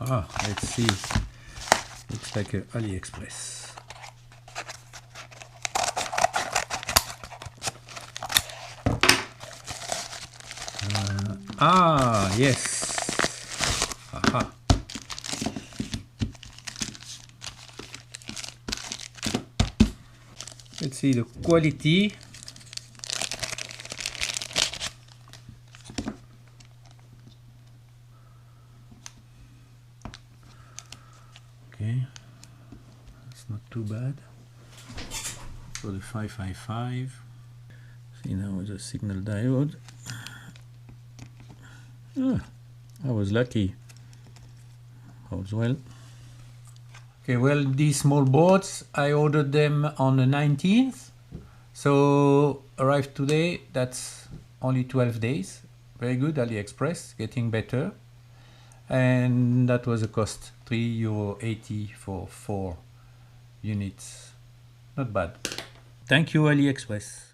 Let's see. Looks like a AliExpress. Yes. Aha. Let's see the quality. Okay, that's not too bad. For the 555. See now the signal diode. I was lucky. Holds well. Okay, well, these small boards, I ordered them on the 19th. So arrived today, that's only 12 days. Very good, AliExpress, getting better. And that was a cost, €3.80 for 4 units. Not bad. Thank you, AliExpress.